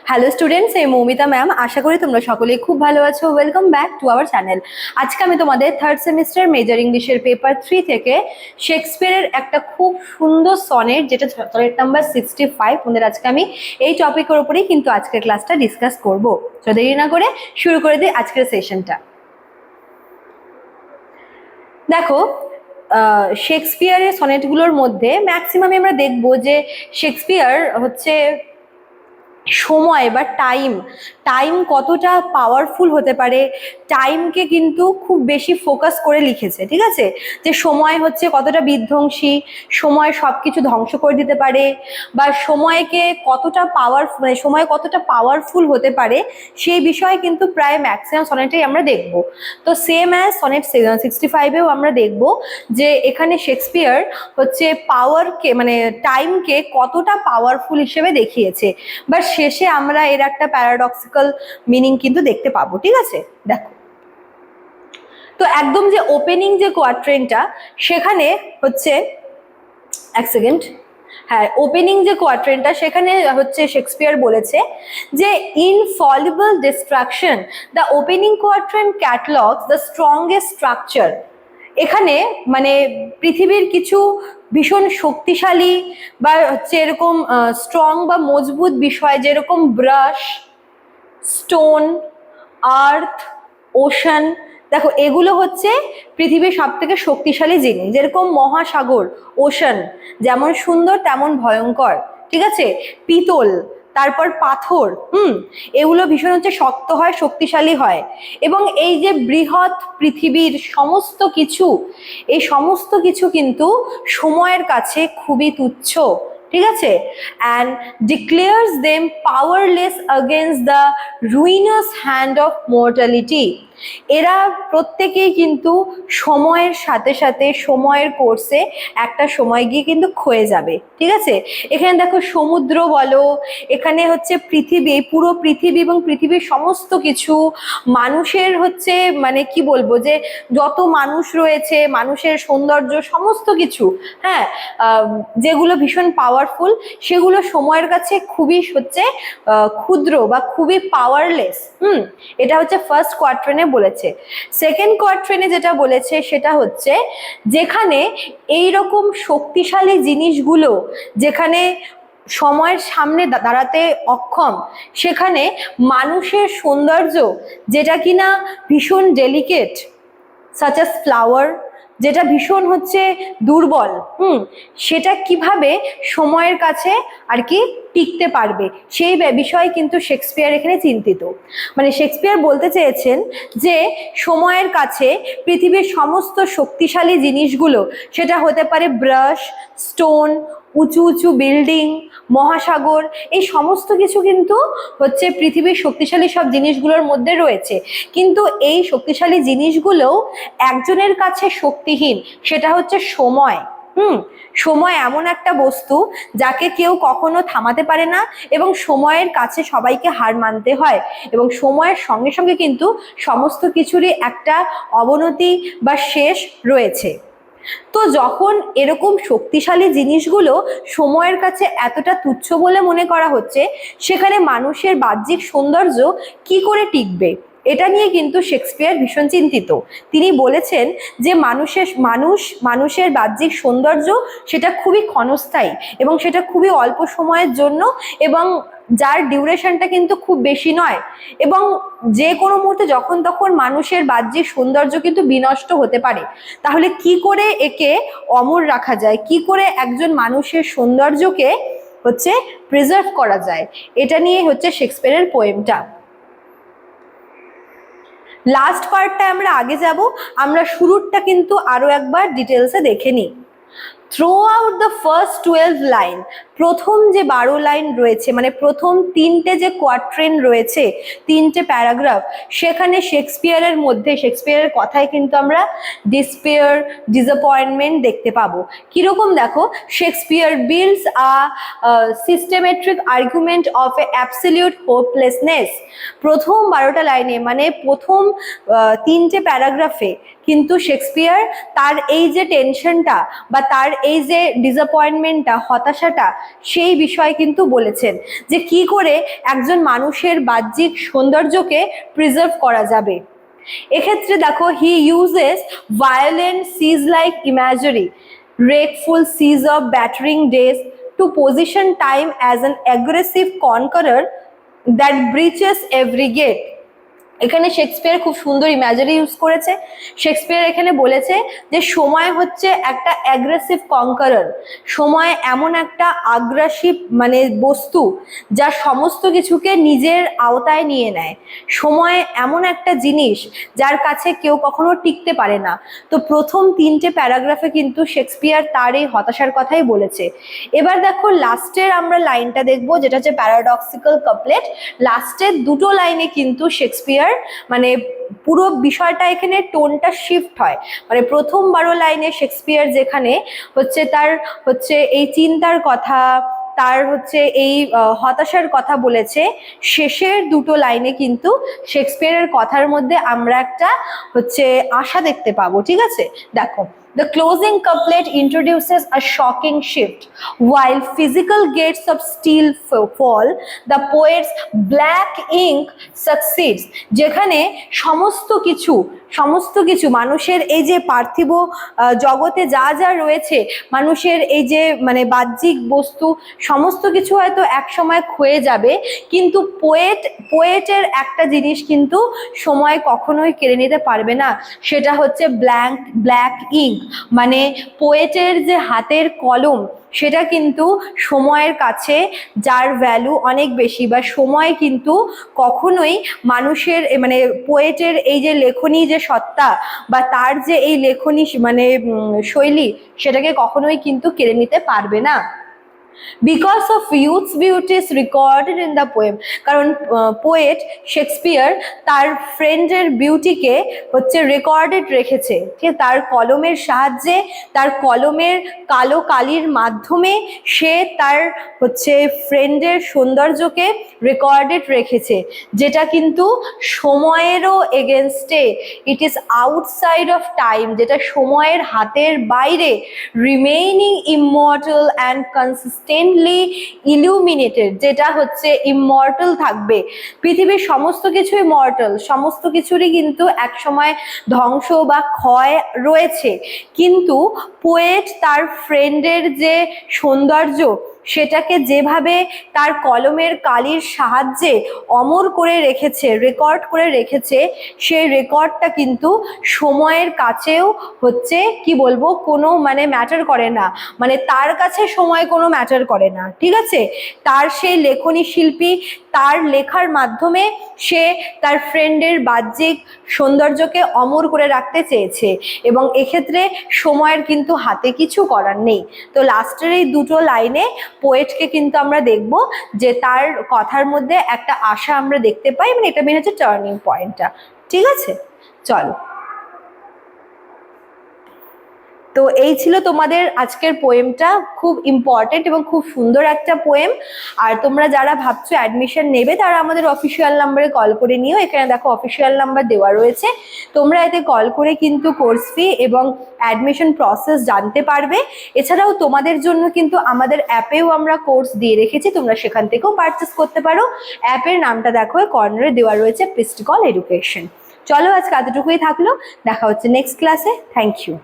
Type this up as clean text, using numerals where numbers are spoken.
Hello students, এই Moumita ma'am. আশা করি তোমরা সকলেই খুব ভালো আছো। Welcome back to our channel. আজকে আমি তোমাদের থার্ড সেমিস্টার মেজর ইংলিশের পেপার 3 থেকে শেক্সপিয়ারের একটা খুব সুন্দর সনেট, যেটা সনেট নাম্বার 65, তোমাদের আজকে আমি এই টপিকের উপরেই কিন্তু আজকের ক্লাসটা ডিসকাস করবো। তো দেরি না করে শুরু করে দিই আজকের সেশনটা। দেখো, শেক্সপিয়ারের সনেটগুলোর মধ্যে ম্যাক্সিমামে আমরা দেখবো যে শেক্সপিয়ার হচ্ছে সময় বা টাইম কতটা পাওয়ারফুল হতে পারে, টাইমকে কিন্তু খুব বেশি ফোকাস করে লিখেছে। ঠিক আছে, যে সময় হচ্ছে কতটা বিধ্বংসী, সময় সবকিছু ধ্বংস করে দিতে পারে, বা সময়কে কতটা সময় কতটা পাওয়ারফুল হতে পারে, সেই বিষয়ে কিন্তু প্রায় ম্যাক্সিমাম সনেটেই আমরা দেখব। তো সেম অ্যাজ সনেট 65-এও আমরা দেখব যে এখানে শেক্সপিয়ার হচ্ছে পাওয়ারকে টাইমকে কতটা পাওয়ারফুল হিসেবে দেখিয়েছে, বা শেষে আমরা এর একটা প্যারাডক্সিক্যাল মিনিং কিন্তু দেখতে পাবো। ঠিক আছে, দেখো তো একদম যে ওপেনিং যে কোয়াট্রেনটা, সেখানে হচ্ছে এক সেকেন্ড, হ্যাঁ, ওপেনিং যে কোয়াট্রেনটা সেখানে হচ্ছে শেক্সপিয়ার বলেছে যে infallible destruction, the opening quatrain catalogues the strongest structure. এখানে পৃথিবীর কিছু ভীষণ শক্তিশালী বা হচ্ছে এরকম স্ট্রং বা মজবুত বিষয়, যেরকম ব্রাশ, স্টোন, আর্থ, ওশান। দেখো, এগুলো হচ্ছে পৃথিবীর সব থেকে শক্তিশালী জিনিস। যেরকম মহাসাগর, ওশান, যেমন সুন্দর তেমন ভয়ঙ্কর। ঠিক আছে, পিতল, তারপর পাথর, এগুলো ভীষণ হচ্ছে শক্ত হয়, শক্তিশালী হয়। এবং এই যে বৃহৎ পৃথিবীর সমস্ত কিছু, এই সমস্ত কিছু কিন্তু সময়ের কাছে খুবই তুচ্ছ। ঠিক আছে, and declares them powerless against the ruinous hand of mortality। এরা প্রত্যেকেই কিন্তু সময়ের সাথে সাথে, সময়ের কোর্সে একটা সময় গিয়ে কিন্তু ক্ষয়ে যাবে। ঠিক আছে, এখানে দেখো সমুদ্র বলো, এখানে হচ্ছে পৃথিবী, পুরো পৃথিবী এবং পৃথিবীর সমস্ত কিছু, মানুষের হচ্ছে কি বলবো, যে যত মানুষ রয়েছে, মানুষের সৌন্দর্য, সমস্ত কিছু, হ্যাঁ, যেগুলো ভীষণ পাওয়ারফুল, সেগুলো সময়ের কাছে খুবই হচ্ছে ক্ষুদ্র বা খুবই পাওয়ারলেস। এটা হচ্ছে ফার্স্ট কোয়াট্রেনে বলেছে। সেকেন্ড কোয়াট্রেনে যেটা বলেছে সেটা হচ্ছে যেখানে এইরকম শক্তিশালী জিনিসগুলো, যেখানে সময়ের সামনে দাঁড়াতে অক্ষম, সেখানে মানুষের সৌন্দর্য, যেটা কিনা ভীষণ ডেলিকেট, সাচ অ্যাজ ফ্লাওয়ার, যেটা ভীষণ হচ্ছে দুর্বল, সেটা কিভাবে সময়ের কাছে আর কি টিকতে পারবে, সেই বিষয়ে কিন্তু শেক্সপিয়ার এখানে চিন্তিত। শেক্সপিয়ার বলতে চেয়েছেন যে সময়ের কাছে পৃথিবীর সমস্ত শক্তিশালী জিনিসগুলো, সেটা হতে পারে ব্রাশ, স্টোন, উঁচু উঁচু বিল্ডিং, মহাসাগর, এই সমস্ত কিছু কিন্তু হচ্ছে পৃথিবীর শক্তিশালী সব জিনিসগুলোর মধ্যে রয়েছে। কিন্তু এই শক্তিশালী জিনিসগুলোও একজনের কাছে শক্তিহীন, সেটা হচ্ছে সময়। সময় এমন একটা বস্তু যাকে কেউ কখনো থামাতে পারে না, এবং সময়ের কাছে সবাইকে হার মানতে হয়, এবং সময়ের সঙ্গে সঙ্গে কিন্তু সমস্ত কিছুরই একটা অবনতি বা শেষ রয়েছে। তো যখন এরকম শক্তিশালী জিনিসগুলো সময়ের কাছে এতটা তুচ্ছ বলে মনে করা হচ্ছে, সেখানে মানুষের বাহ্যিক সৌন্দর্য কি করে টিকবে, এটা নিয়ে কিন্তু শেক্সপিয়ার ভীষণ চিন্তিত। তিনি বলেছেন যে মানুষের বাহ্যিক সৌন্দর্য, সেটা খুবই ক্ষণস্থায়ী, এবং সেটা খুবই অল্প সময়ের জন্য, এবং যার ডিউরেশনটা কিন্তু খুব বেশি নয়, এবং যে কোনো মুহূর্তে যখন তখন মানুষের বাহ্যিক সৌন্দর্য কিন্তু বিনষ্ট হতে পারে। তাহলে কি করে একে অমর রাখা যায়, কি করে একজন মানুষের সৌন্দর্যকে হচ্ছে প্রিজার্ভ করা যায়, এটা নিয়ে হচ্ছে শেক্সপিয়ারের পোয়েমটা। লাস্ট পার্টটা আমরা আগে যাব, আমরা শুরুরটা কিন্তু আরো একবার ডিটেলসে দেখে নিই। Throughout the first 12 line, প্রথম যে 12 লাইন রয়েছে, প্রথম 3টে যে কোয়াট্রেন রয়েছে, 3টে প্যারাগ্রাফ, সেখানে শেক্সপিয়ারের কথায় কিন্তু আমরা ডিসপেয়ার, ডিসঅ্যাপয়েন্টমেন্ট দেখতে পাবো। কিরকম দেখো, Shakespeare builds a systematic argument of a absolute hopelessness. প্রথম 12টা লাইনে, প্রথম 3টে প্যারাগ্রাফে কিন্তু শেক্সপিয়ার তার এই যে টেনশনটা বা তার এই যে ডিসঅ্যাপয়েন্টমেন্টটা, হতাশাটা, সেই বিষয় কিন্তু বলেছেন যে কি করে একজন মানুষের বাহ্যিক সৌন্দর্যকে প্রিজার্ভ করা যাবে। এক্ষেত্রে দেখো, he uses violent seas like imagery, wreckful seas of battering days to position time as an aggressive conqueror that breaches every gate. এখানে শেক্সপিয়ার খুব সুন্দর ইমাজারি ইউজ করেছে। শেক্সপিয়ার এখানে বলেছে যে সময় হচ্ছে একটা অ্যাগ্রেসিভ কনকারার, সময় এমন একটা আগ্রাসী মানে বস্তু যা সমস্ত কিছুকে নিজের আওতায় নিয়ে নেয়। সময় এমন একটা জিনিস যার কাছে কেউ কখনো টিকতে পারে না। তো প্রথম 3টে প্যারাগ্রাফে কিন্তু শেক্সপিয়ার তার এই হতাশার কথাই বলেছে। এবার দেখো লাস্টের আমরা লাইনটা দেখবো, যেটা হচ্ছে প্যারাডক্সিক্যাল কাপলেট। লাস্টের 2টো লাইনে কিন্তু শেক্সপিয়ার মানে পুরো বিষয়টা এখানে টোনটা শিফট হয়। মানে প্রথম 12 লাইনে শেক্সপিয়ার যেখানে হচ্ছে তার হচ্ছে এই চিন্তার কথা, তার হচ্ছে এই হতাশার কথা বলেছে, শেষের 2টো লাইনে কিন্তু শেক্সপিয়ারের কথার মধ্যে আমরা একটা হচ্ছে আশা দেখতে পাবো। ঠিক আছে, দেখো, the closing couplet introduces a shocking shift. While physical gates of steel fall, the poet's black ink succeeds. যেখানে সমস্ত কিছু মানুষের এই যে পার্থিব জগতে যা যা রয়েছে, মানুষের এই যে মানে বাহ্যিক বস্তু, সমস্ত কিছু হয়তো এক সময় ক্ষয়ে যাবে, কিন্তু পোয়েটের একটা জিনিস কিন্তু সময় কখনোই কেড়ে নিতে পারবে না, সেটা হচ্ছে ব্ল্যাক ইঙ্ক। মানে পোয়েটের যে হাতের কলম, সেটা কিন্তু সময়ের কাছে যার ভ্যালু অনেক বেশি, বা সময় কিন্তু কখনোই মানুষের মানে পোয়েটের এই যে লেখনী যে সত্তা বা তার যে এই লেখনী মানে শৈলী, সেটাকে কখনোই কিন্তু কেড়ে নিতে পারবে না। Because of youth's beauty is recorded in the poem. কারণ পোয়েট শেক্সপিয়ার তার ফ্রেন্ডের বিউটিকে হচ্ছে রেকর্ডেড রেখেছে, ঠিক আছে, তার কলমের সাহায্যে, তার কলমের কালো কালির মাধ্যমে সে তার হচ্ছে ফ্রেন্ডের সৌন্দর্যকে রেকর্ডেড রেখেছে, যেটা কিন্তু সময়েরও এগেনস্টে, it is outside of time, যেটা সময়ের হাতের বাইরে, remaining immortal and consistently illuminated, যেটা হচ্ছে ইমমর্টাল থাকবে। পৃথিবীর সমস্ত কিছুই মর্টাল, সমস্ত কিছুরই কিন্তু একসময় ধ্বংস বা ক্ষয় রয়েছে, কিন্তু পোয়েট তার ফ্রেন্ডের যে সৌন্দর্য, সেটাকে যেভাবে তার কলমের কালির সাহায্যে অমর করে রেখেছে, রেকর্ড করে রেখেছে, সেই রেকর্ডটা কিন্তু সময়ের কাছেও হচ্ছে কি বলবো কোনো মানে ম্যাটার করে না, মানে তার কাছে সময় কোনো ম্যাটার করে না। ঠিক আছে, তার সেই লেখনী শিল্পী তার লেখার মাধ্যমে সে তার ফ্রেন্ডের বাহ্যিক সৌন্দর্যকে অমর করে রাখতে চেয়েছে, এবং এক্ষেত্রে সময়ের কিন্তু হাতে কিছু করার নেই। তো লাস্টের এই 2টো লাইনে পোয়েটকে কিন্তু আমরা দেখব যে তার কথার মধ্যে একটা আশা আমরা দেখতে পাই, মানে এটা মেন হচ্ছে টার্নিং পয়েন্টটা। ঠিক আছে, চলো। তো এই ছিল তোমাদের আজকের পোয়েমটা, খুব ইম্পর্টেন্ট এবং খুব সুন্দর একটা পোয়েম। আর তোমরা যারা ভাবছো অ্যাডমিশন নেবে, তারা আমাদের অফিসিয়াল নাম্বারে কল করে নিও। এখানে দেখো অফিসিয়াল নাম্বার দেওয়া রয়েছে, তোমরা এতে কল করে কিন্তু কোর্স ফি এবং অ্যাডমিশন প্রসেস জানতে পারবে। এছাড়াও তোমাদের জন্য কিন্তু আমাদের অ্যাপেও আমরা কোর্স দিয়ে রেখেছি, তোমরা সেখান থেকেও পারচেস করতে পারো। অ্যাপের নামটা দেখো কর্নারে দেওয়া রয়েছে, পিস্টকল এডুকেশন। চলো আজকে এতটুকুই থাকলো, দেখা হচ্ছে নেক্সট ক্লাসে। Thank you.